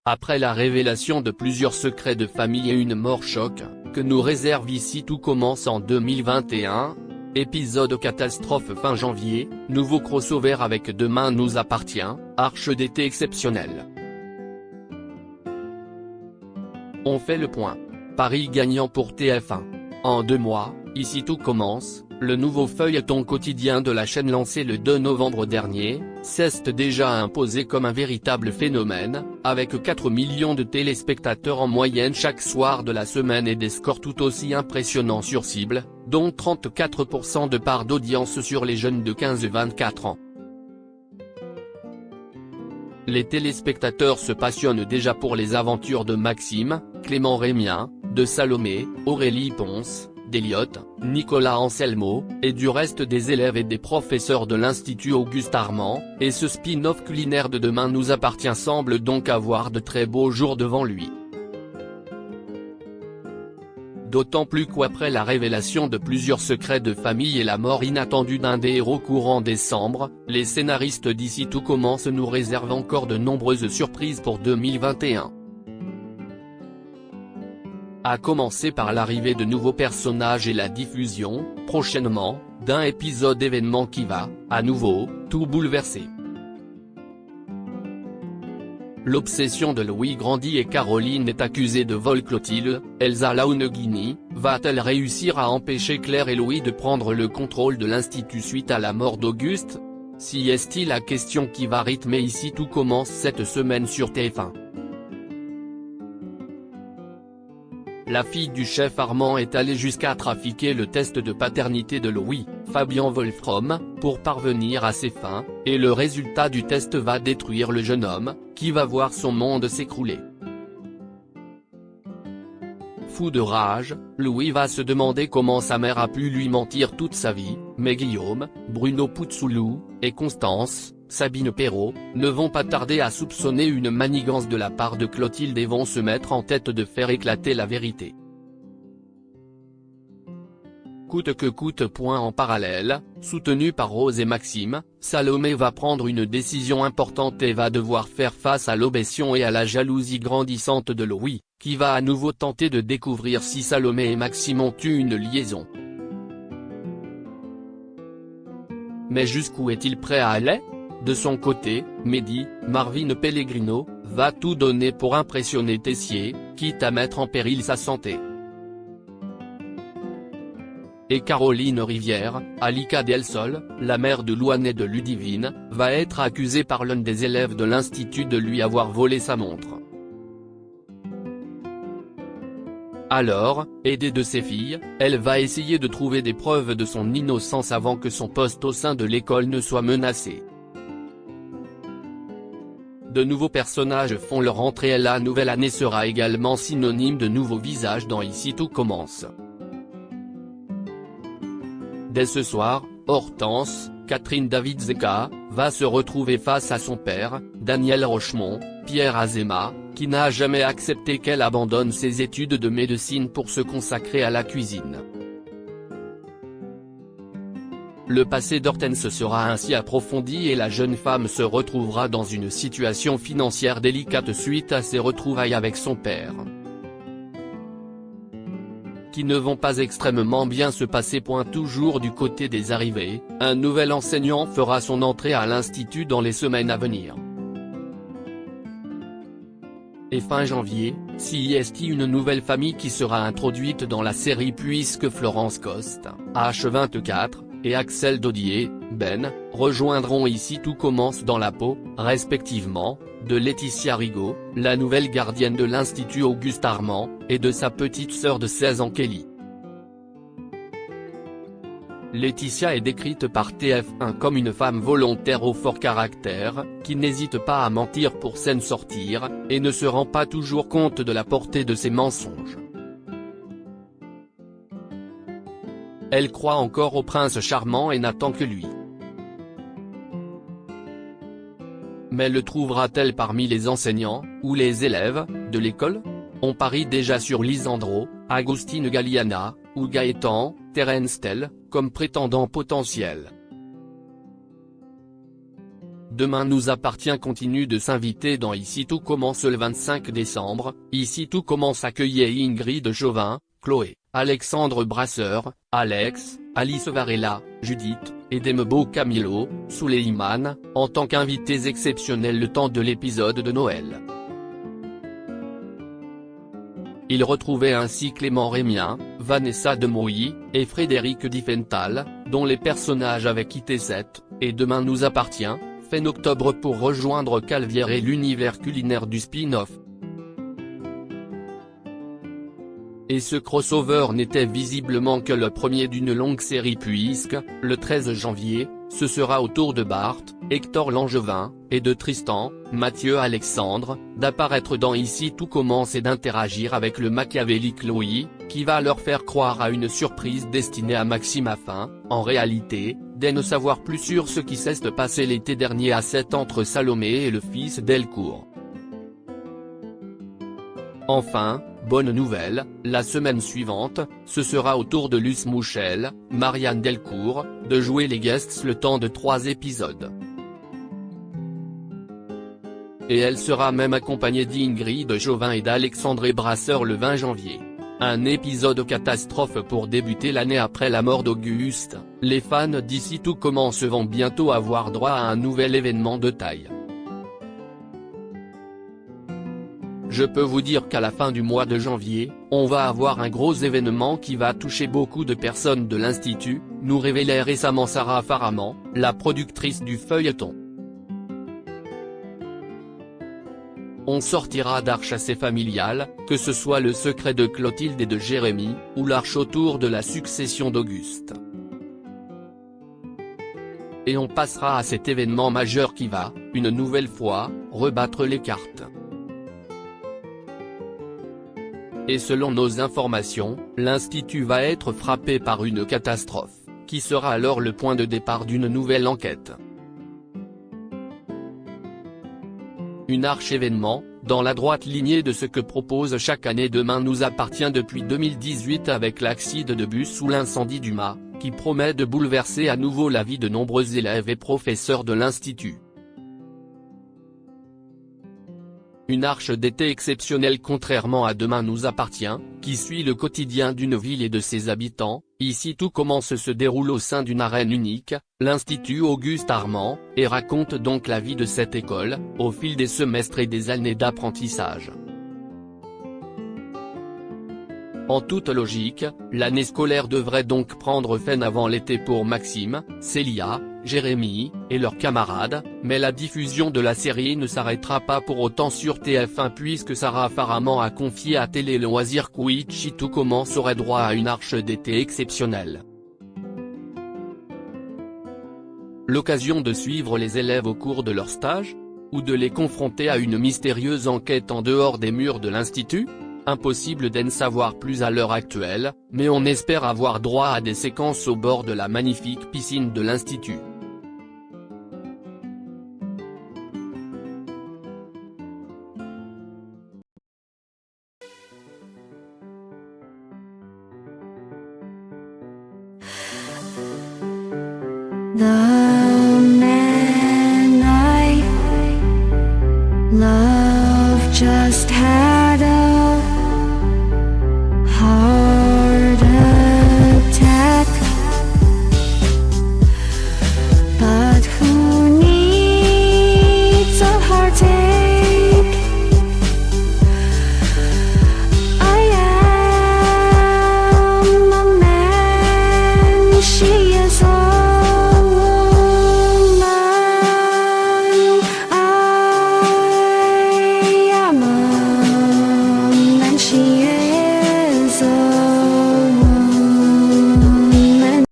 Après la révélation de plusieurs secrets de famille et une mort choc, que nous réserve Ici tout commence en 2021. Épisode catastrophe fin janvier, nouveau crossover avec Demain nous appartient, arche d'été exceptionnelle. On fait le point. Paris gagnant pour TF1. En 2 mois, Ici tout commence, le nouveau feuilleton quotidien de la chaîne lancé le 2 novembre dernier, s'est déjà imposé comme un véritable phénomène, avec 4 millions de téléspectateurs en moyenne chaque soir de la semaine et des scores tout aussi impressionnants sur cible, dont 34% de part d'audience sur les jeunes de 15-24 ans. Les téléspectateurs se passionnent déjà pour les aventures de Maxime, Clément Rémien, de Salomé, Aurélie Ponce, d'Eliott, Nicolas Anselmo, et du reste des élèves et des professeurs de l'Institut Auguste Armand, et ce spin-off culinaire de Demain nous appartient semble donc avoir de très beaux jours devant lui. D'autant plus qu'après la révélation de plusieurs secrets de famille et la mort inattendue d'un des héros courant décembre, les scénaristes d'Ici tout commence nous réservent encore de nombreuses surprises pour 2021. À commencer par l'arrivée de nouveaux personnages et la diffusion, prochainement, d'un épisode événement qui va, à nouveau, tout bouleverser. L'obsession de Louis grandit et Caroline est accusée de vol. Clotilde, Elsa Launeghini, va-t-elle réussir à empêcher Claire et Louis de prendre le contrôle de l'Institut suite à la mort d'Auguste? Si est-il la question qui va rythmer Ici tout commence cette semaine sur TF1. La fille du chef Armand est allée jusqu'à trafiquer le test de paternité de Louis, Fabien Wolfrom, pour parvenir à ses fins, et le résultat du test va détruire le jeune homme, qui va voir son monde s'écrouler. Fou de rage, Louis va se demander comment sa mère a pu lui mentir toute sa vie, mais Guillaume, Bruno Puzoulou, et Constance, Sabine Perrault, ne vont pas tarder à soupçonner une manigance de la part de Clotilde et vont se mettre en tête de faire éclater la vérité. Coûte que coûte. En parallèle, soutenu par Rose et Maxime, Salomé va prendre une décision importante et va devoir faire face à l'obsession et à la jalousie grandissante de Louis, qui va à nouveau tenter de découvrir si Salomé et Maxime ont eu une liaison. Mais jusqu'où est-il prêt à aller? De son côté, Mehdi, Marvin Pellegrino, va tout donner pour impressionner Tessier, quitte à mettre en péril sa santé. Et Caroline Rivière, Alika Del Sol, la mère de Louane et de Ludivine, va être accusée par l'un des élèves de l'Institut de lui avoir volé sa montre. Alors, aidée de ses filles, elle va essayer de trouver des preuves de son innocence avant que son poste au sein de l'école ne soit menacé. De nouveaux personnages font leur entrée et la nouvelle année sera également synonyme de nouveaux visages dans Ici tout commence. Dès ce soir, Hortense, Catherine David-Zeka, va se retrouver face à son père, Daniel Rochemont, Pierre Azéma, qui n'a jamais accepté qu'elle abandonne ses études de médecine pour se consacrer à la cuisine. Le passé d'Hortense sera ainsi approfondi et la jeune femme se retrouvera dans une situation financière délicate suite à ses retrouvailles avec son père, qui ne vont pas extrêmement bien se passer. Toujours du côté des arrivées, un nouvel enseignant fera son entrée à l'Institut dans les semaines à venir. Et fin janvier, si est une nouvelle famille qui sera introduite dans la série puisque Florence Coste, H24, et Axel Dodier, Ben, rejoindront Ici tout commence dans la peau, respectivement, de Laetitia Rigaud, la nouvelle gardienne de l'Institut Auguste Armand, et de sa petite sœur de 16 ans Kelly. Laetitia est décrite par TF1 comme une femme volontaire au fort caractère, qui n'hésite pas à mentir pour s'en sortir, et ne se rend pas toujours compte de la portée de ses mensonges. Elle croit encore au prince charmant et n'attend que lui. Mais le trouvera-t-elle parmi les enseignants, ou les élèves, de l'école? On parie déjà sur Lisandro, Agostine Galliana, ou Gaëtan, Terence Tell, comme prétendants potentiels. Demain nous appartient continue de s'inviter dans Ici tout commence le 25 décembre, Ici tout commence accueillir Ingrid Chauvin, Chloé, Alexandre Brasseur, Alex, Alice Varela, Judith, et Dembo Camilo, Souleymane, en tant qu'invités exceptionnels le temps de l'épisode de Noël. Il retrouvait ainsi Clément Rémien, Vanessa Demouy, et Frédéric Diffenthal, dont les personnages avaient quitté Cette, et Demain nous appartient, fin octobre pour rejoindre Calvière et l'univers culinaire du spin-off. Et ce crossover n'était visiblement que le premier d'une longue série puisque, le 13 janvier, ce sera au tour de Bart, Hector Langevin, et de Tristan, Mathieu Alexandre, d'apparaître dans Ici tout commence et d'interagir avec le machiavélique Louis, qui va leur faire croire à une surprise destinée à Maxime afin, en réalité, de ne savoir plus sur ce qui s'est passé l'été dernier à Cette entre Salomé et le fils Delcourt. Enfin, bonne nouvelle, la semaine suivante, ce sera au tour de Luce Mouchel, Marianne Delcourt, de jouer les guests le temps de 3 épisodes. Et elle sera même accompagnée d'Ingrid Chauvin et d'Alexandre Brasseur le 20 janvier. Un épisode catastrophe pour débuter l'année après la mort d'Auguste, les fans d'Ici tout commence vont bientôt avoir droit à un nouvel événement de taille. Je peux vous dire qu'à la fin du mois de janvier, on va avoir un gros événement qui va toucher beaucoup de personnes de l'Institut, nous révélait récemment Sarah Faraman, la productrice du feuilleton. On sortira d'Arche assez familiale, que ce soit le secret de Clotilde et de Jérémy, ou l'arche autour de la succession d'Auguste. Et on passera à cet événement majeur qui va, une nouvelle fois, rebattre les cartes. Et selon nos informations, l'Institut va être frappé par une catastrophe, qui sera alors le point de départ d'une nouvelle enquête. Une arche-événement, dans la droite lignée de ce que propose chaque année Demain nous appartient depuis 2018 avec l'accident de bus ou l'incendie du mât, qui promet de bouleverser à nouveau la vie de nombreux élèves et professeurs de l'Institut. Une arche d'été exceptionnelle contrairement à Demain nous appartient, qui suit le quotidien d'une ville et de ses habitants. Ici tout commence se déroule au sein d'une arène unique, l'Institut Auguste Armand, et raconte donc la vie de cette école, au fil des semestres et des années d'apprentissage. En toute logique, l'année scolaire devrait donc prendre fin avant l'été pour Maxime, Célia, Jérémy, et leurs camarades, mais la diffusion de la série ne s'arrêtera pas pour autant sur TF1 puisque Sarah Faraman a confié à Télé Loisirs qu'Ici tout commence aurait droit à une arche d'été exceptionnelle. L'occasion de suivre les élèves au cours de leur stage ? Ou de les confronter à une mystérieuse enquête en dehors des murs de l'Institut ? Impossible d'en savoir plus à l'heure actuelle, mais on espère avoir droit à des séquences au bord de la magnifique piscine de l'Institut. The